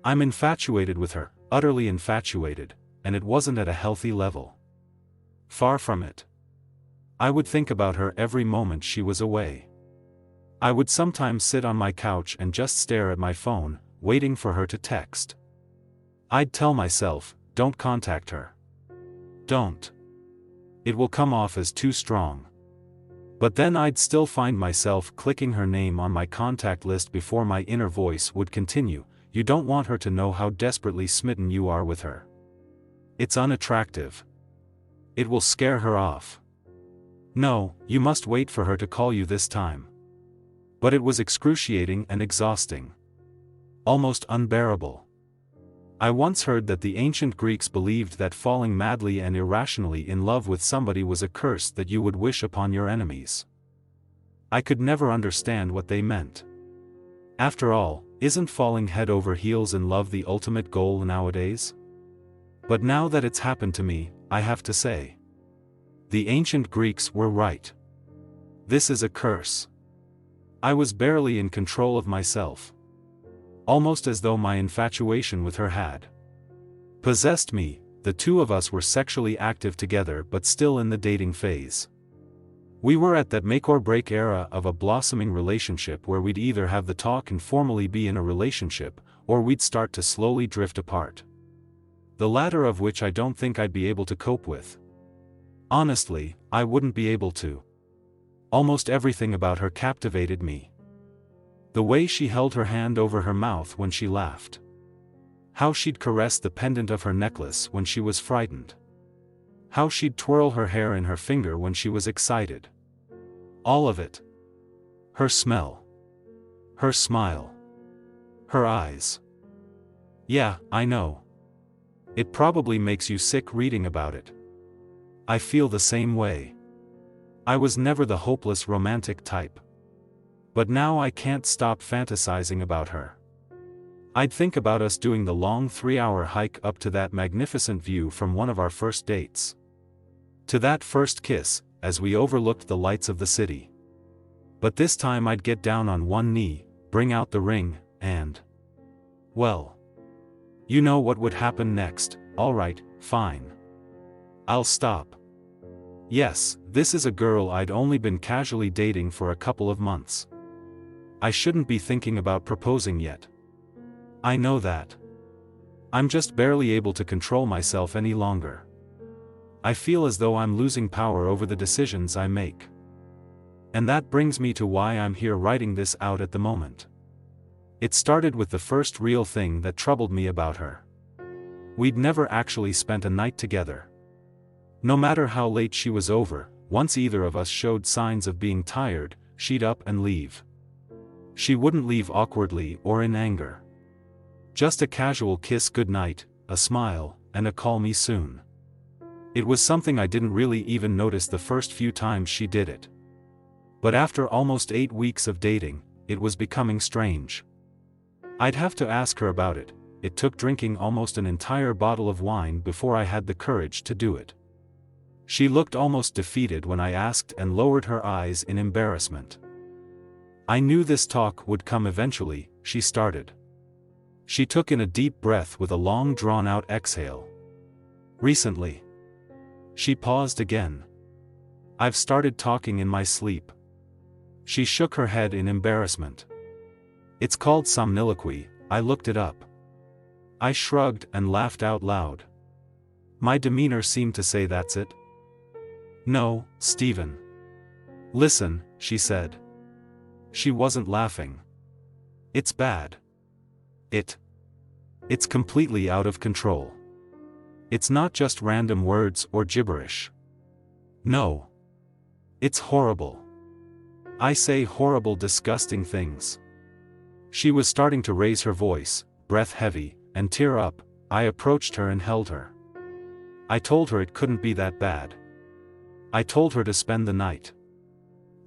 I'm infatuated with her, utterly infatuated, and it wasn't at a healthy level. Far from it. I would think about her every moment she was away. I would sometimes sit on my couch and just stare at my phone, waiting for her to text. I'd tell myself, don't contact her. Don't. It will come off as too strong. But then I'd still find myself clicking her name on my contact list before my inner voice would continue, you don't want her to know how desperately smitten you are with her. It's unattractive. It will scare her off. No, you must wait for her to call you this time. But it was excruciating and exhausting. Almost unbearable. I once heard that the ancient Greeks believed that falling madly and irrationally in love with somebody was a curse that you would wish upon your enemies. I could never understand what they meant. After all, isn't falling head over heels in love the ultimate goal nowadays? But now that it's happened to me, I have to say, the ancient Greeks were right. This is a curse. I was barely in control of myself. Almost as though my infatuation with her had possessed me. The two of us were sexually active together but still in the dating phase. We were at that make-or-break era of a blossoming relationship where we'd either have the talk and formally be in a relationship, or we'd start to slowly drift apart. The latter of which I don't think I'd be able to cope with. Honestly, I wouldn't be able to. Almost everything about her captivated me. The way she held her hand over her mouth when she laughed. How she'd caress the pendant of her necklace when she was frightened. How she'd twirl her hair in her finger when she was excited. All of it. Her smell. Her smile. Her eyes. Yeah, I know. It probably makes you sick reading about it. I feel the same way. I was never the hopeless romantic type. But now I can't stop fantasizing about her. I'd think about us doing the long 3-hour hike up to that magnificent view from one of our first dates. To that first kiss, as we overlooked the lights of the city. But this time I'd get down on one knee, bring out the ring, and... well. You know what would happen next. Alright, fine. I'll stop. Yes, this is a girl I'd only been casually dating for a couple of months. I shouldn't be thinking about proposing yet. I know that. I'm just barely able to control myself any longer. I feel as though I'm losing power over the decisions I make. And that brings me to why I'm here writing this out at the moment. It started with the first real thing that troubled me about her. We'd never actually spent a night together. No matter how late she was over, once either of us showed signs of being tired, she'd up and leave. She wouldn't leave awkwardly or in anger. Just a casual kiss goodnight, a smile, and a call me soon. It was something I didn't really even notice the first few times she did it. But after almost 8 weeks of dating, it was becoming strange. I'd have to ask her about it. It took drinking almost an entire bottle of wine before I had the courage to do it. She looked almost defeated when I asked and lowered her eyes in embarrassment. I knew this talk would come eventually, she started. She took in a deep breath with a long drawn-out exhale. Recently. She paused again. I've started talking in my sleep. She shook her head in embarrassment. It's called somniloquy, I looked it up. I shrugged and laughed out loud. My demeanor seemed to say that's it. No, Stephen. Listen, she said. She wasn't laughing. It's bad. It's completely out of control. It's not just random words or gibberish. No. It's horrible. I say horrible, disgusting things. She was starting to raise her voice, breath heavy, and tear up. I approached her and held her. I told her it couldn't be that bad. I told her to spend the night.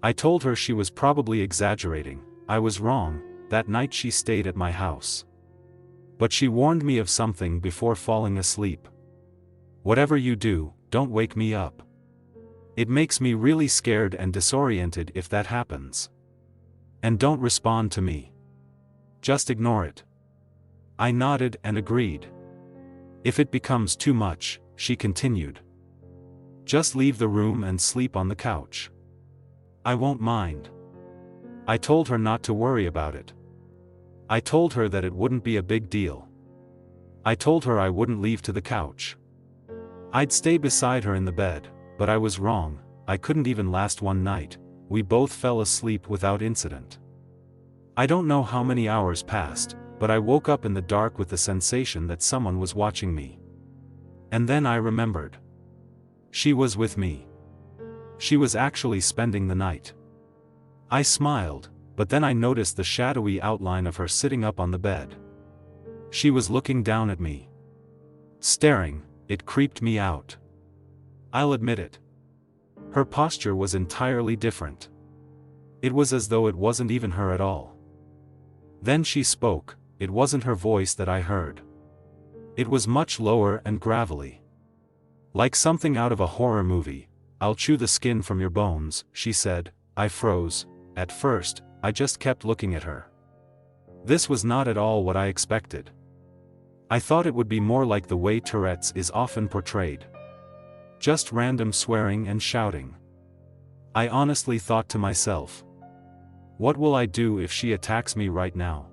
I told her she was probably exaggerating. I was wrong. That night she stayed at my house. But she warned me of something before falling asleep. Whatever you do, don't wake me up. It makes me really scared and disoriented if that happens. And don't respond to me. Just ignore it. I nodded and agreed. If it becomes too much, she continued, just leave the room and sleep on the couch. I won't mind. I told her not to worry about it. I told her that it wouldn't be a big deal. I told her I wouldn't leave to the couch. I'd stay beside her in the bed, but I was wrong. I couldn't even last one night. We both fell asleep without incident. I don't know how many hours passed, but I woke up in the dark with the sensation that someone was watching me. And then I remembered. She was with me. She was actually spending the night. I smiled, but then I noticed the shadowy outline of her sitting up on the bed. She was looking down at me. Staring, it creeped me out. I'll admit it. Her posture was entirely different. It was as though it wasn't even her at all. Then she spoke. It wasn't her voice that I heard. It was much lower and gravelly. Like something out of a horror movie. I'll chew the skin from your bones, she said. I froze. At first, I just kept looking at her. This was not at all what I expected. I thought it would be more like the way Tourette's is often portrayed. Just random swearing and shouting. I honestly thought to myself, what will I do if she attacks me right now?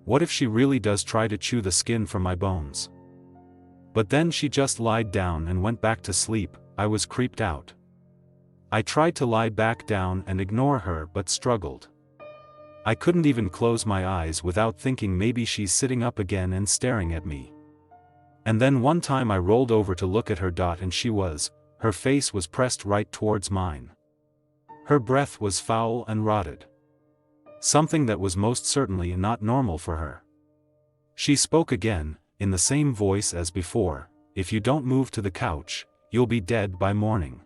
What if she really does try to chew the skin from my bones? But then she just lied down and went back to sleep. I was creeped out. I tried to lie back down and ignore her but struggled. I couldn't even close my eyes without thinking maybe she's sitting up again and staring at me. And then one time I rolled over to look at her and her face was pressed right towards mine. Her breath was foul and rotted. Something that was most certainly not normal for her. She spoke again, in the same voice as before, if you don't move to the couch, you'll be dead by morning.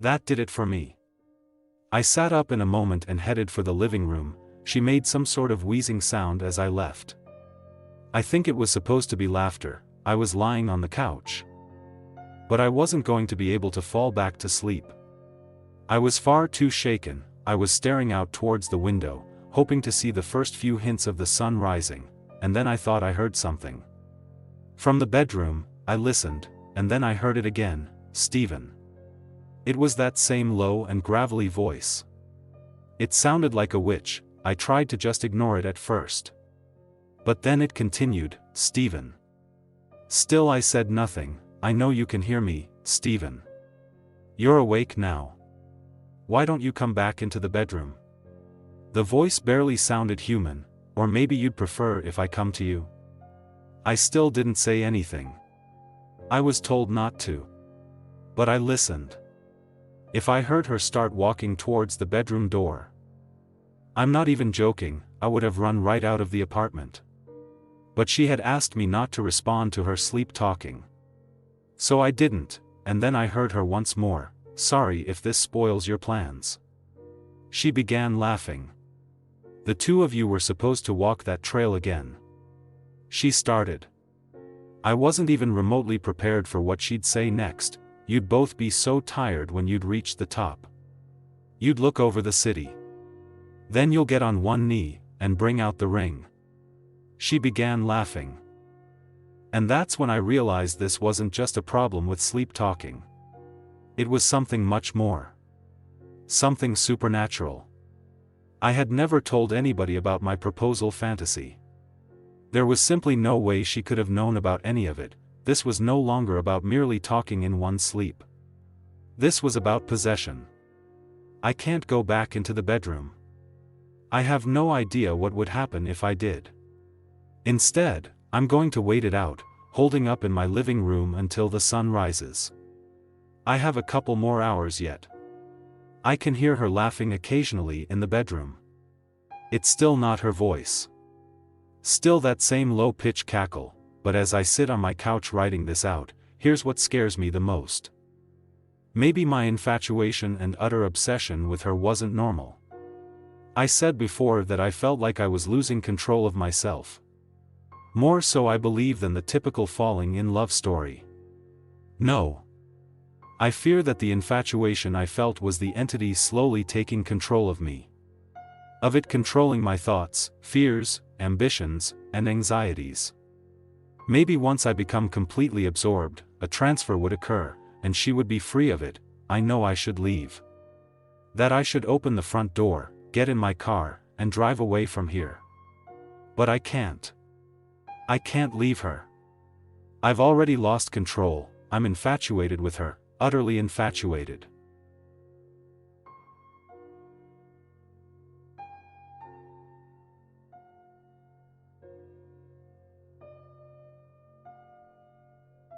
That did it for me. I sat up in a moment and headed for the living room. She made some sort of wheezing sound as I left. I think it was supposed to be laughter. I was lying on the couch. But I wasn't going to be able to fall back to sleep. I was far too shaken. I was staring out towards the window, hoping to see the first few hints of the sun rising, and then I thought I heard something. From the bedroom, I listened, and then I heard it again, Stephen. It was that same low and gravelly voice. It sounded like a witch. I tried to just ignore it at first. But then it continued, Stephen. Still I said nothing. I know you can hear me, Stephen. You're awake now. Why don't you come back into the bedroom? The voice barely sounded human, or maybe you'd prefer if I come to you? I still didn't say anything. I was told not to. But I listened. If I heard her start walking towards the bedroom door, I'm not even joking, I would have run right out of the apartment. But she had asked me not to respond to her sleep talking. So I didn't, and then I heard her once more. Sorry if this spoils your plans. She began laughing. The two of you were supposed to walk that trail again. She started. I wasn't even remotely prepared for what she'd say next. You'd both be so tired when you'd reach the top. You'd look over the city. Then you'll get on one knee, and bring out the ring. She began laughing. And that's when I realized this wasn't just a problem with sleep talking. It was something much more. Something supernatural. I had never told anybody about my proposal fantasy. There was simply no way she could have known about any of it. This was no longer about merely talking in one's sleep. This was about possession. I can't go back into the bedroom. I have no idea what would happen if I did. Instead, I'm going to wait it out, holding up in my living room until the sun rises. I have a couple more hours yet. I can hear her laughing occasionally in the bedroom. It's still not her voice. Still that same low-pitched cackle, but as I sit on my couch writing this out, here's what scares me the most. Maybe my infatuation and utter obsession with her wasn't normal. I said before that I felt like I was losing control of myself. More so I believe than the typical falling in love story. No. I fear that the infatuation I felt was the entity slowly taking control of me. Of it controlling my thoughts, fears, ambitions, and anxieties. Maybe once I become completely absorbed, a transfer would occur, and she would be free of it. I know I should leave. That I should open the front door, get in my car, and drive away from here. But I can't. I can't leave her. I've already lost control. I'm infatuated with her, utterly infatuated.